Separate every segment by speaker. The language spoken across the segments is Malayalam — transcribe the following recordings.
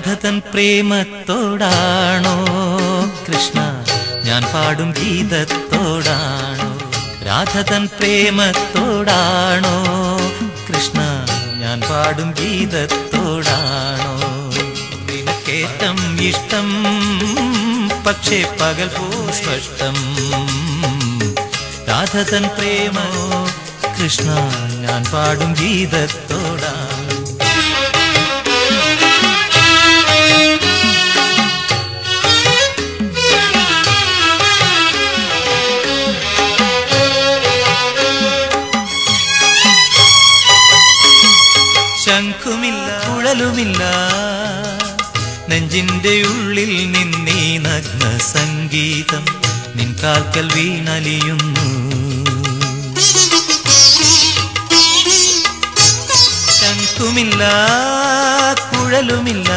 Speaker 1: രാധതൻ പ്രേമത്തോടാണോ കൃഷ്ണ ഞാൻ പാടും ഗീതത്തോടാണോ? രാധതൻ പ്രേമത്തോടാണോ കൃഷ്ണ ഞാൻ പാടും ഗീതത്തോടാണോ? നിനക്കേറ്റം ഇഷ്ടം പക്ഷേ പകൽ പോ സ്പഷ്ടം. രാധതൻ പ്രേമോ കൃഷ്ണ ഞാൻ പാടും ഗീതത്തോടാണോ? ശംഖുമില്ല കുഴലുമില്ല നെഞ്ചിന്റെ ഉള്ളിൽ നിന്നീ നഗ്ന സംഗീതം നിൻ കാൽക്കൽ വീണലിയുന്നു. ശംഖുമില്ല കുഴലുമില്ല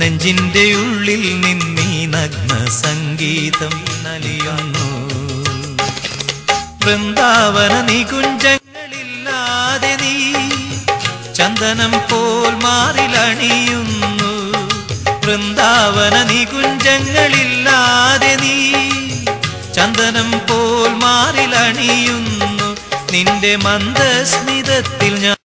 Speaker 1: നെഞ്ചിന്റെ ഉള്ളിൽ നിന്നീ നഗ്ന സംഗീതം നലിയുന്നു. വൃന്ദാവന നികുഞ്ചങ്ങളില്ലാതെ നീ ചന്ദനം പോൽ മാറിലണിയുന്നു. വൃന്ദാവന നികുഞ്ചങ്ങളില്ലാതെ നീ ചന്ദനം പോൽ മാറിലണിയുന്നു. നിന്റെ മന്ദസ്മിതത്തിൽ ഞാൻ